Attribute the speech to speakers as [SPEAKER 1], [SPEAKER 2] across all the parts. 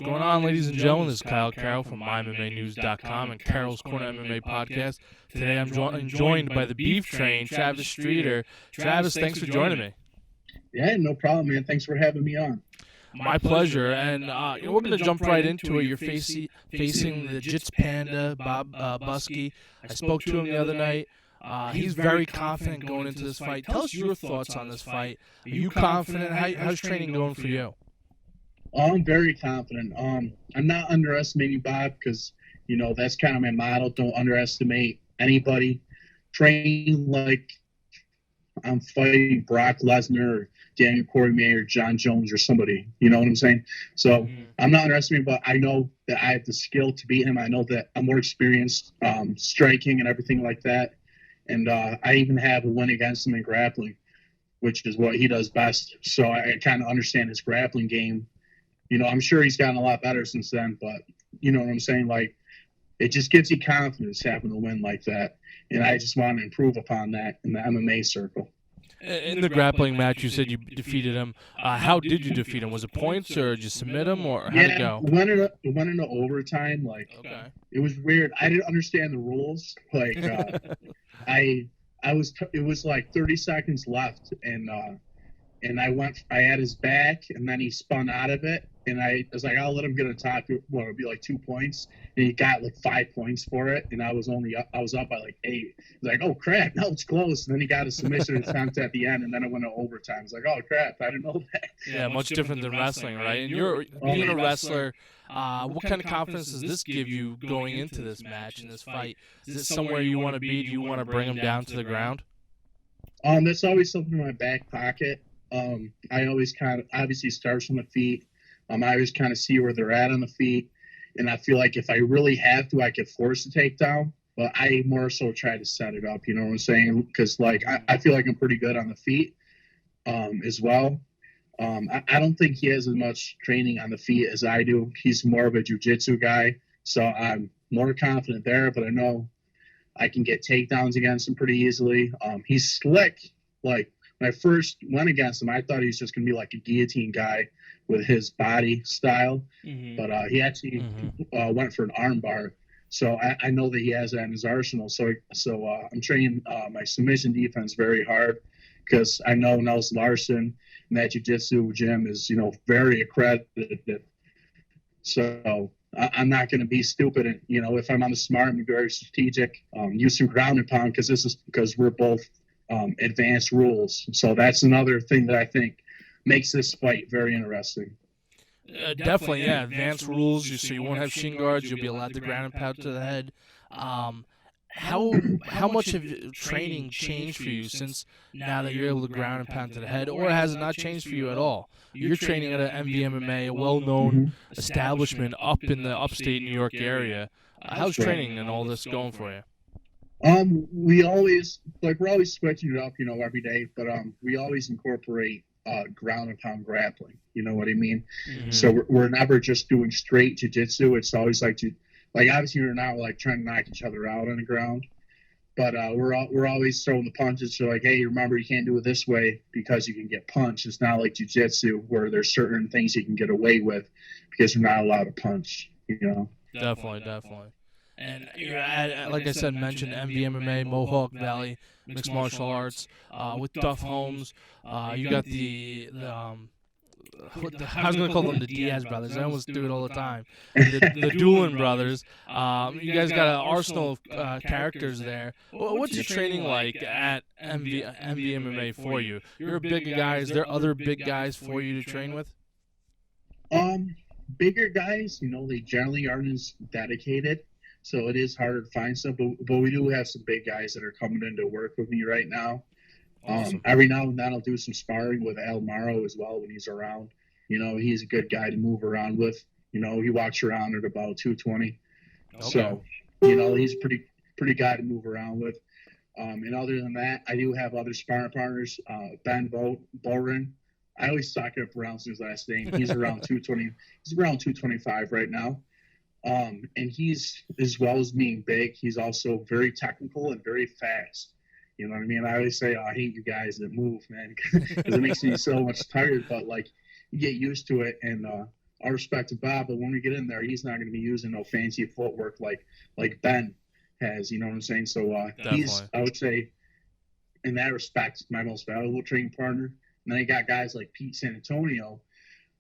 [SPEAKER 1] What's going on, ladies and gentlemen? This is Kyle Carroll from MyMMAnews.com and Carroll's Corner MMA Podcast. Today I'm joined by the Beef Train, Travis Streeter. Travis, thanks for joining me.
[SPEAKER 2] Yeah, no problem, man. Thanks for having me on.
[SPEAKER 1] My pleasure. And we're going to jump right into it. You're facing the Jits Panda, Bob Buskey. I spoke to him the other night. He's very confident going into this fight. Tell us your thoughts on this fight. Are you confident? How's training going for you?
[SPEAKER 2] I'm very confident. I'm not underestimating Bob because, that's kind of my motto. Don't underestimate anybody. Train like I'm fighting Brock Lesnar or Daniel Cormier or John Jones or somebody. You know what I'm saying? So I'm not underestimating, but I know that I have the skill to beat him. I know that I'm more experienced striking and everything like that. And I even have a win against him in grappling, which is what he does best. So I kind of understand his grappling game. I'm sure he's gotten a lot better since then, but you know what I'm saying? Like, it just gives you confidence having a win like that. And I just want to improve upon that in the MMA circle.
[SPEAKER 1] In the grappling match, you said you defeated him. How did you defeat him? Was it points or did you submit him, or how'd it go?
[SPEAKER 2] It went into overtime. It was weird. I didn't understand the rules. It was like 30 seconds left, and I had his back, and then he spun out of it, and I was like, I'll let him get a top. Well, it'd be like 2 points, and he got like 5 points for it, and I was up by like 8. I was like, oh crap, now it's close. And then he got a submission attempt at the end, and then it went to overtime. I was like, oh crap, I didn't know that.
[SPEAKER 1] Yeah, much different than wrestling, right? And you're being a wrestler. What kind of confidence does this give you going into this match and this fight? Is it somewhere you want to be? Do you want to bring him down to the ground?
[SPEAKER 2] That's always something in my back pocket. I always kind of obviously starts from the feet. I always kind of see where they're at on the feet, and I feel like if I really have to, I could force a takedown. But I more so try to set it up. You know what I'm saying? Because I feel like I'm pretty good on the feet, as well. I don't think he has as much training on the feet as I do. He's more of a jiu-jitsu guy, so I'm more confident there. But I know I can get takedowns against him pretty easily. He's slick. Like, when I first went against him, I thought he was just going to be like a guillotine guy with his body style. But he actually went for an arm bar. So I know that he has that in his arsenal. So I'm training my submission defense very hard because I know Nels Larson and that jiu-jitsu gym is, very accredited. So I'm not going to be stupid. And, if I'm on the smart, I'm going to be very strategic. Use some ground and pound because we're both advanced rules. So that's another thing that I think makes this fight very interesting.
[SPEAKER 1] Definitely, yeah. Advanced rules, so you won't have shin guards. You'll be allowed to ground and pound to the head. How much have training changed for you since now that you're able to ground and pound to the head, or has it not changed for you at all? You're training at an MVMMA, a well-known establishment up in the upstate New York area. How's training and all this going for you?
[SPEAKER 2] We're always switching it up, every day, but we always incorporate ground and pound grappling. You know what I mean? So we're never just doing straight jiu-jitsu. It's always obviously we're not trying to knock each other out on the ground, but we're always throwing the punches. So hey, remember, you can't do it this way because you can get punched. It's not like jiu-jitsu where there's certain things you can get away with because you're not allowed to punch.
[SPEAKER 1] Definitely. And you're at, like I said, mentioned MVMMA, Mohawk Valley Mixed Martial Arts, with Duff Holmes. You got I was going to call them the Diaz brothers. I almost do it all the time. The Doolin brothers. You guys got an arsenal of characters there. What's your training like at MVMMA for you? You're a big guy. Is there other big guys for you to train with?
[SPEAKER 2] Bigger guys, they generally aren't as dedicated. So it is harder to find some, but we do have some big guys that are coming in to work with me right now. Awesome. Every now and then I'll do some sparring with Al Morrow as well when he's around. He's a good guy to move around with. He walks around at about 220. Okay. So, he's a pretty guy to move around with. And other than that, I do have other sparring partners. Ben Boren. I always talk up around his last name. He's around 220. He's around 225 right now. And he's, as well as being big, he's also very technical and very fast. You know what I mean? I always say, I hate you guys that move, man, because it makes me so much tired. But you get used to it, and all respect to Bob, but when we get in there, he's not going to be using no fancy footwork like Ben has. You know what I'm saying? So he's, I would say, in that respect, my most valuable training partner. And then I got guys like Pete San Antonio,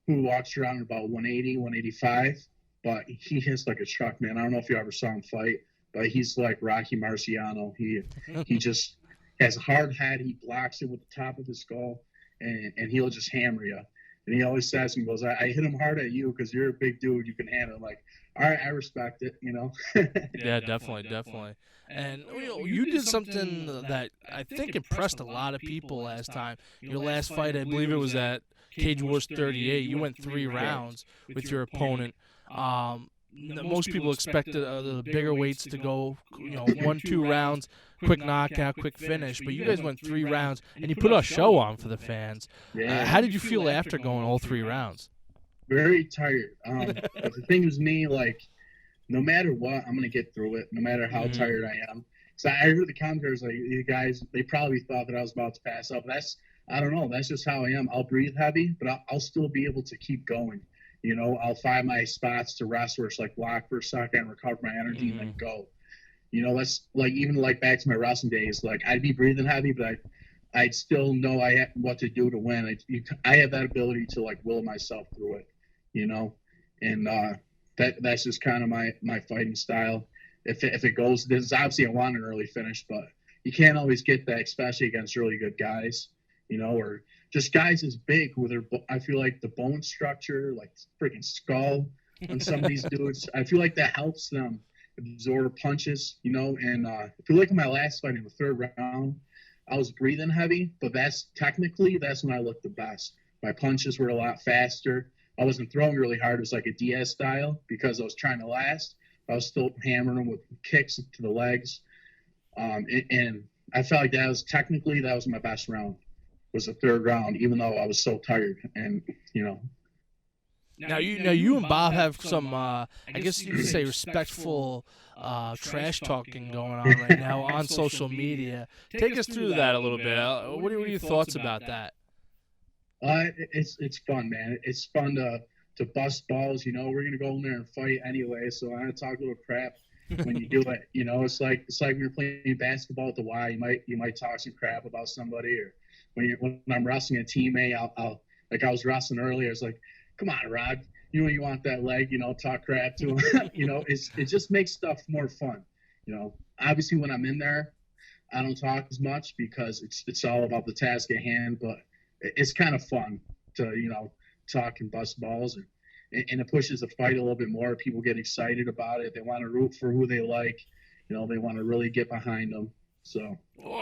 [SPEAKER 2] who walks around about 180, 185, but he hits like a truck, man. I don't know if you ever saw him fight, but he's like Rocky Marciano. He just has a hard head. He blocks it with the top of his skull, and he'll just hammer you. And he always says, he goes, I hit him hard at you because you're a big dude. You can handle it. Like, all right, I respect it, you know?
[SPEAKER 1] Yeah, definitely. And you did something that I think impressed a lot of people last time. Your last fight, I believe it was at Cage Wars 38. You went 3 rounds with your opponent. Most people expected the bigger weights to go, 1-2 rounds, quick knockout, quick finish. But you guys went 3 rounds, and you put a show on for the fans. How did you feel after going all 3 rounds?
[SPEAKER 2] Very tired. But the thing was me, like, no matter what, I'm going to get through it, no matter how tired I am. So I heard the commentators, like, you guys, they probably thought that I was about to pass up. I don't know. That's just how I am. I'll breathe heavy, but I'll still be able to keep going. You know, I'll find my spots to rest where it's like block for a second, recover my energy, and then go. You know, that's like, even like back to my wrestling days, like I'd be breathing heavy, but I'd still know what to do to win. I have that ability to like will myself through it, you know, and that's just kind of my fighting style. If it goes, there's obviously I want an early finish, but you can't always get that, especially against really good guys, you know, or just guys as big with I feel like the bone structure, like freaking skull on some of these dudes, I feel like that helps them absorb punches, you know. And if you look at my last fight in the 3rd round, I was breathing heavy, but that's when I looked the best. My punches were a lot faster. I wasn't throwing really hard. It was like a Diaz style because I was trying to last. I was still hammering them with kicks to the legs. And I felt like that was my best round. Was the 3rd round, even though I was so tired. And, you know.
[SPEAKER 1] Now you and Bob have some, I guess you could say, respectful trash talking going on right now on social media. Take us through that a little bit. What are your thoughts about that?
[SPEAKER 2] It's fun, man. It's fun to bust balls. You know, we're gonna go in there and fight anyway. So I'm gonna talk a little crap when you do it. You know, it's like when you're playing basketball at the Y. You might talk some crap about somebody, or when I'm wrestling a teammate, I'll like I was wrestling earlier. I was like, come on, Rod. You know you want that leg. You know, talk crap to him. You know, it just makes stuff more fun. You know, obviously when I'm in there, I don't talk as much because it's all about the task at hand. But it's kind of fun to, you know, talk and bust balls, and it pushes the fight a little bit more. People get excited about it. They want to root for who they like. You know, they want to really get behind them. So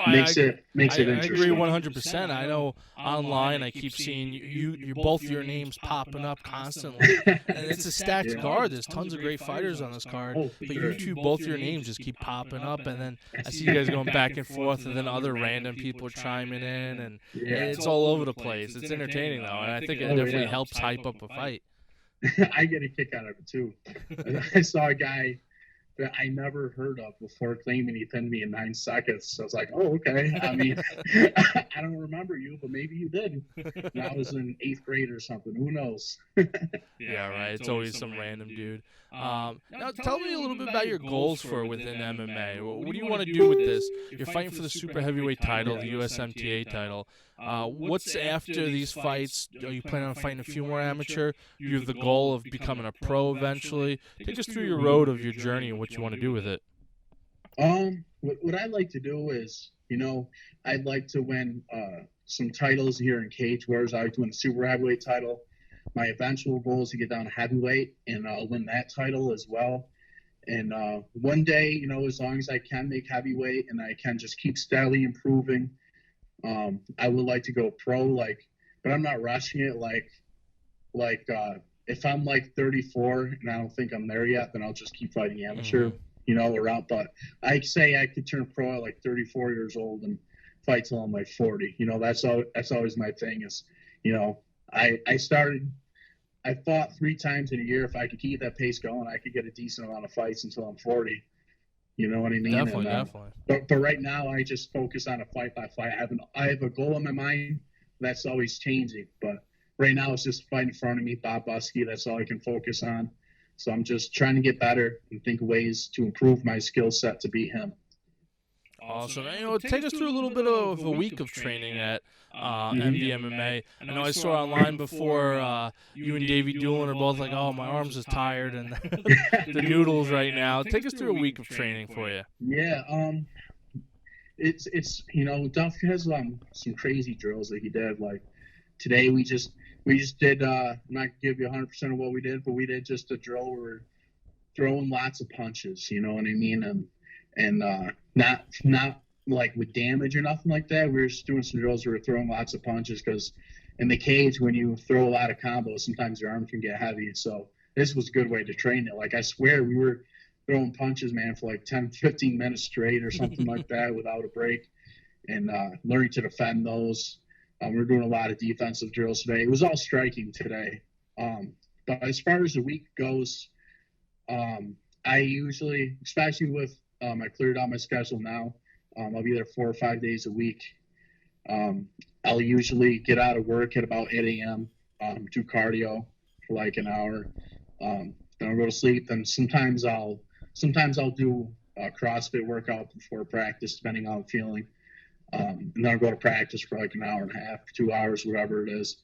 [SPEAKER 2] makes it interesting.
[SPEAKER 1] I agree 100%. I know online I keep seeing you both your names popping up constantly, and it's a stacked card. There's tons of great fighters on this card, but you two, both your names just keep popping up, and then I see you guys going back and forth, and then other random people chiming in, and it's all over the place. It's entertaining though, and I think it definitely helps hype up a fight.
[SPEAKER 2] I get a kick out of it too. I saw a guy that I never heard of before claiming he pinned me in 9 seconds. So I was like, oh, okay. I mean, I don't remember you, but maybe you did. And I was in 8th grade or something. Who knows?
[SPEAKER 1] Yeah, right. It's always some random dude. Now, tell me a little bit about your goals for within MMA. What do you want to do with this? You're fighting for the super-heavyweight title, the USMTA title. What's after these fights? Are you planning on fighting a few more amateur? You have the goal of becoming a pro eventually. Take us through your road of your journey and what you want to do with it.
[SPEAKER 2] What I'd like to do is, you know, I'd like to win some titles here in Cage Wars. I'd like to win the super-heavyweight title. My eventual goal is to get down to heavyweight and win that title as well. And one day, you know, as long as I can make heavyweight and I can just keep steadily improving, I would like to go pro, but I'm not rushing it. If I'm like 34 and I don't think I'm there yet, then I'll just keep fighting amateur, you know, around. But I'd say I could turn pro at like 34 years old and fight till I'm like 40. You know, that's always my thing is, you know, I fought 3 times in a year. If I could keep that pace going, I could get a decent amount of fights until I'm 40. You know what I mean?
[SPEAKER 1] Definitely.
[SPEAKER 2] But right now, I just focus on a fight by fight. I have a goal in my mind that's always changing. But right now it's just fight in front of me, Bob Buskey. That's all I can focus on. So I'm just trying to get better and think of ways to improve my skill set to beat him.
[SPEAKER 1] Awesome. And, take us through a little bit of a week of training at MVMMA. I know I saw online before you and Davey Doolin are both like, oh, my arms is tired and the noodles right now. Take us through a week of training for you.
[SPEAKER 2] Yeah, it's Duff has some crazy drills that he did. Like today we just did I'm not gonna give you 100% of what we did, but we did just a drill where we're throwing lots of punches, you know what I mean, and not like with damage or nothing like that. We were just doing some drills where we're throwing lots of punches, because in the cage when you throw a lot of combos, sometimes your arm can get heavy. So this was a good way to train it. Like I swear we were throwing punches, man, for like 10, 15 minutes straight or something like that without a break, and learning to defend those. We're doing a lot of defensive drills today. It was all striking today. But as far as the week goes, I usually, especially with I cleared out my schedule now, I'll be there 4 or 5 days a week. I'll usually get out of work at about 8 a.m., do cardio for like an hour. Then I'll go to sleep. Then sometimes I'll do a CrossFit workout before practice, depending on how I'm feeling. And then I'll go to practice for like an hour and a half, 2 hours, whatever it is.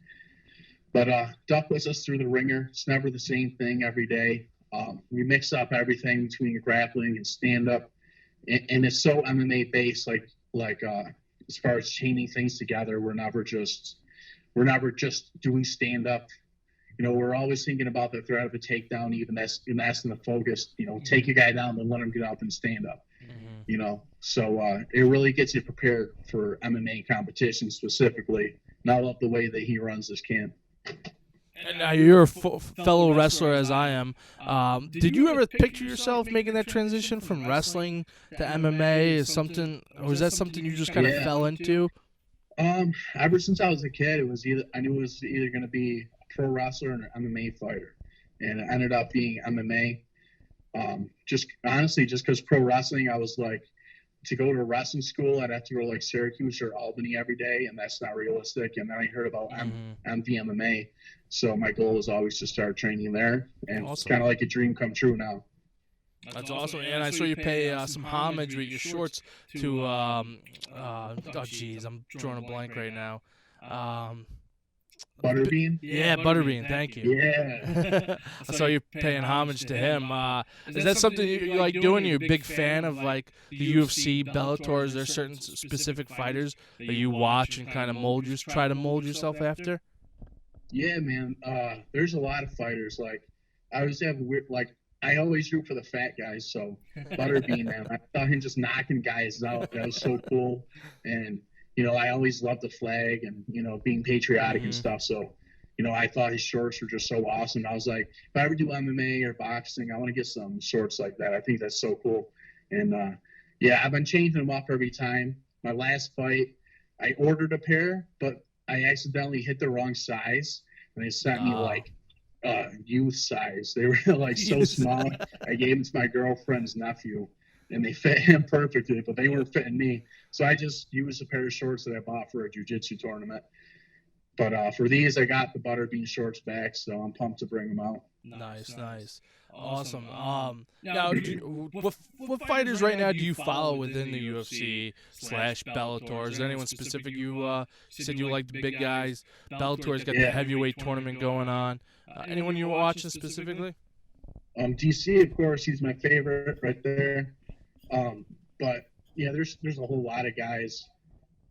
[SPEAKER 2] But Duck puts us through the ringer. It's never the same thing every day. We mix up everything between grappling and stand-up. And it's so MMA based, like as far as chaining things together, we're never just doing stand-up. You know, we're always thinking about the threat of a takedown, even that's in the focus, you know, take a guy down, then let him get up and stand up, you know. So it really gets you prepared for MMA competition specifically. And I love the way that he runs this camp.
[SPEAKER 1] And now you're a fellow wrestler as I am. Did you ever picture yourself making that transition from wrestling to MMA? Is that something you just kind of fell into?
[SPEAKER 2] Ever since I was a kid, I knew it was either going to be a pro wrestler or an MMA fighter, and it ended up being MMA. Just because pro wrestling, I was like, to go to wrestling school, I'd have to go to like Syracuse or Albany every day, and that's not realistic. And then I heard about MVMMA, so my goal was always to start training there, and It's kind of like a dream come true now.
[SPEAKER 1] That's awesome. And I saw you pay some homage with your shorts to I'm drawing a blank right now.
[SPEAKER 2] Butterbean?
[SPEAKER 1] Yeah, Butterbean. Thank you.
[SPEAKER 2] Yeah.
[SPEAKER 1] I saw you paying homage to him. Is that something you like doing? You're a big fan of like the UFC, Bellator? Is there certain specific fighters that you watch and kind of try to mold yourself after?
[SPEAKER 2] Yeah, man. There's a lot of fighters. Like I always root for the fat guys. So Butterbean, man, I thought him just knocking guys out. That was so cool. And you know, I always loved the flag and, you know, being patriotic and stuff. So, you know, I thought his shorts were just so awesome. I was like, if I ever do MMA or boxing, I want to get some shorts like that. I think that's so cool. And, I've been changing them up every time. My last fight, I ordered a pair, but I accidentally hit the wrong size. And they sent me, like, youth size. They were, like, so small. I gave them to my girlfriend's nephew. And they fit him perfectly, but they weren't fitting me. So I just used a pair of shorts that I bought for a jiu-jitsu tournament. But for these, I got the Butterbean shorts back, so I'm pumped to bring them out.
[SPEAKER 1] Nice. Awesome. Now, what fighters right now do you follow within the UFC / Bellator? Is there anyone specific you said you like the big guys? Bellator's got the heavyweight tournament going on. Anyone you're watching specifically?
[SPEAKER 2] DC, of course, he's my favorite right there. But yeah, there's a whole lot of guys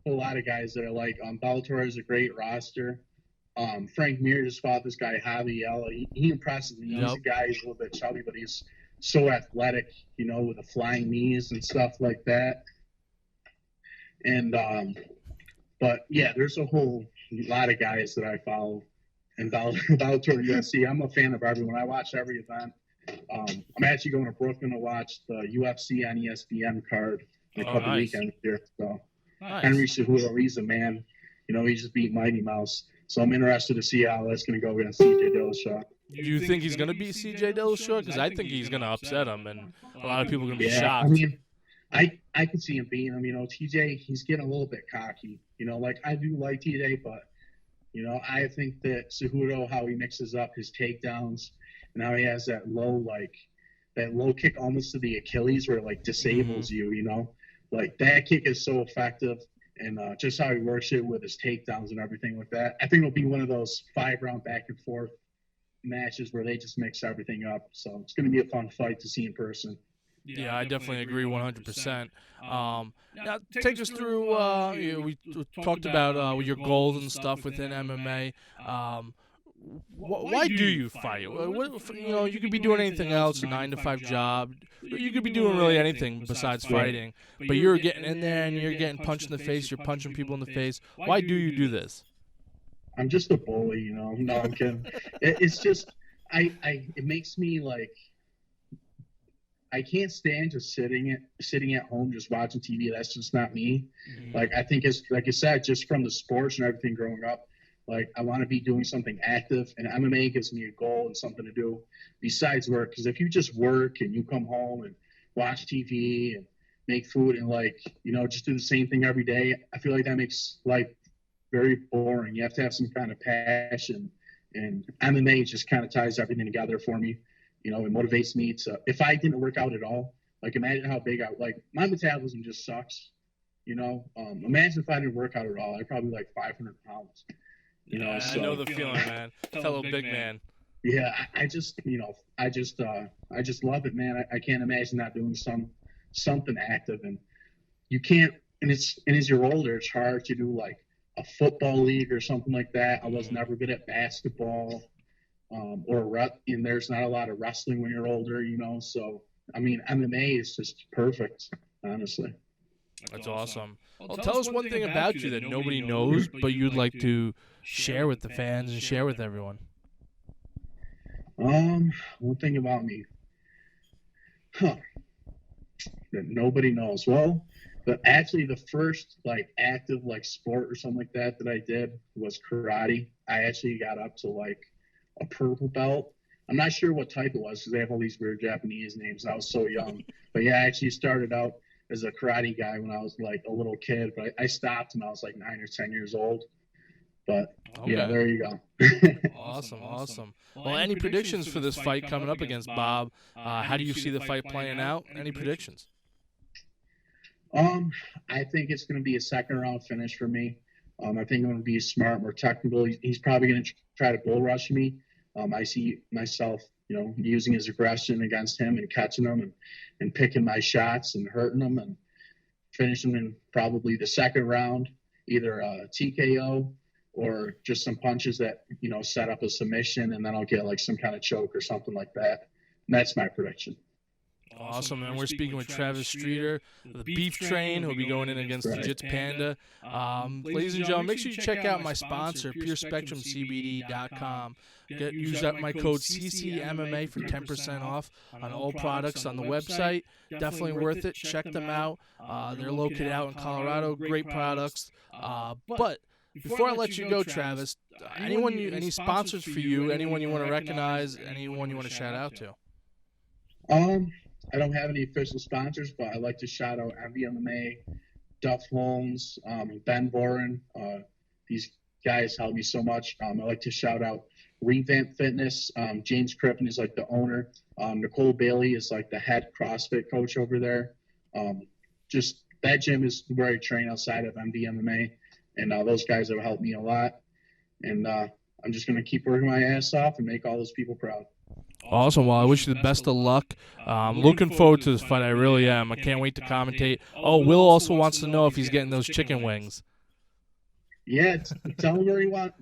[SPEAKER 2] that I like. Bellator has a great roster. Frank Mir just fought this guy Javier. He impresses me. He's a guy, he's a little bit chubby, but he's so athletic, you know, with the flying knees and stuff like that. And but yeah, there's a whole lot of guys that I follow in Bellator UFC. I'm a fan of everyone. I watch every event. I'm actually going to Brooklyn to watch the UFC on ESPN card in a couple weekends here. So Henry Cejudo, he's a man. You know, he just beat Mighty Mouse. So I'm interested to see how that's going to go against CJ Dillashaw.
[SPEAKER 1] Do you think he's going to beat CJ Dillashaw? Because I think he's going to upset him, and a lot of people are going to be shocked.
[SPEAKER 2] I mean, I could see him beating him. You know, TJ, he's getting a little bit cocky. You know, like I do like TJ, but You know, I think that Cejudo, how he mixes up his takedowns and how he has that low kick almost to the Achilles where it like disables you, you know, like that kick is so effective. And just how he works it with his takedowns and everything like that. I think it'll be one of those 5-round back and forth matches where they just mix everything up. So it's going to be a fun fight to see in person.
[SPEAKER 1] Yeah, I definitely agree 100%. Now, take us through, we talked about your goals and stuff within MMA. Why do you fight? You could be doing anything else, a 9-to-5 job. You could be doing really anything besides fighting. But you're getting in there and you're getting punched in the face. You're punching people in the face. Why do you do this?
[SPEAKER 2] I'm just a bully, you know. No, I'm kidding. It's just, it makes me like, I can't stand just sitting at home just watching TV. That's just not me. Like, I think it's, like I said, just from the sports and everything growing up, like, I want to be doing something active, and MMA gives me a goal and something to do besides work. Because if you just work and you come home and watch TV and make food and, like, you know, just do the same thing every day, I feel like that makes life very boring. You have to have some kind of passion, and MMA just kind of ties everything together for me. You know, it motivates me to, if I didn't work out at all, like, imagine how big my metabolism just sucks, you know. Imagine if I didn't work out at all, I'd probably like 500 pounds. You know,
[SPEAKER 1] I know the feeling, man. Fellow big man.
[SPEAKER 2] Yeah, I just love it, man. I can't imagine not doing something active, and you can't. And as you're older, it's hard to do like a football league or something like that. I was never good at basketball, and there's not a lot of wrestling when you're older, you know. So I mean, MMA is just perfect, honestly.
[SPEAKER 1] That's awesome. Well, tell us one thing about you that nobody knows, but you'd like to share with the fans and share with everyone.
[SPEAKER 2] One thing about me, that nobody knows. Well, but actually, the first like active like sport or something like that I did was karate. I actually got up to like a purple belt. I'm not sure what type it was because they have all these weird Japanese names. I was so young, but yeah, I actually started out as a karate guy when I was like a little kid, but I stopped when I was like 9 or 10 years old. But yeah, there you go.
[SPEAKER 1] Awesome. Well, any predictions for this fight coming up against Bob? How do you see the fight playing out? Any predictions?
[SPEAKER 2] I think it's going to be a second round finish for me. I think I'm going to be smart, more technical. He's probably going to try to bull rush me. I see myself, you know, using his aggression against him and catching him and picking my shots and hurting him and finishing in probably the second round, either a TKO or just some punches that, you know, set up a submission, and then I'll get like some kind of choke or something like that. And that's my prediction.
[SPEAKER 1] Awesome, and we're speaking with Travis Streeter, the Beef Train, who'll be going in against the Jits Panda. Ladies and gentlemen, make sure you check out my sponsor, PureSpectrumCBD.com. Use my code CCMMA for 10% off on all products on the website. Definitely worth it. Check them out. They're located out in Colorado. Great products. But before I let you go, Travis, any sponsors for you? Anyone you want to recognize? Anyone you want to shout out to?
[SPEAKER 2] I don't have any official sponsors, but I'd like to shout out MVMMA, Duff Holmes, Ben Boren. These guys helped me so much. I'd like to shout out Revamp Fitness. James Crippen is like the owner. Nicole Bailey is like the head CrossFit coach over there. Just that gym is where I train outside of MVMMA, and those guys have helped me a lot. And I'm just going to keep working my ass off and make all those people proud.
[SPEAKER 1] Awesome. Well, I wish you the best of luck. I'm looking forward to this fight. I really am. I can't wait to commentate. Oh, Will also wants to know if he's getting those chicken wings.
[SPEAKER 2] Yeah, tell him where he wants.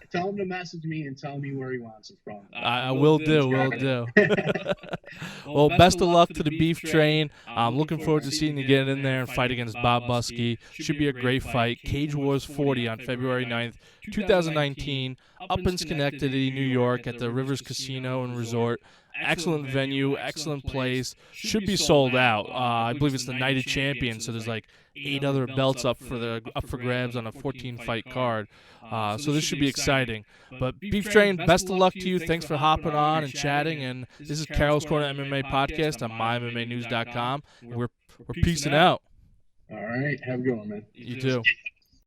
[SPEAKER 2] Tell him to message me and tell me where he wants it from.
[SPEAKER 1] I will do. Well, best of luck to the Beef Train. I'm looking forward to seeing you get in there and fight against Bob Buskey. Should be a great fight. Cage Wars 40 on February 9th, 2019, up in Schenectady, New York, at the Rivers Casino and Resort. Excellent venue, excellent place. Should be sold out. I believe it's the Night of Champions, so there's like 8 other belts up for grabs on a 14-fight card. So this should be exciting. But Beef Train, best of luck to you. Thanks for hopping on and chatting. And this is Carroll's Corner MMA podcast on MyMMAnews.com. We're peacing out.
[SPEAKER 2] All right. Have a good one, man.
[SPEAKER 1] You too.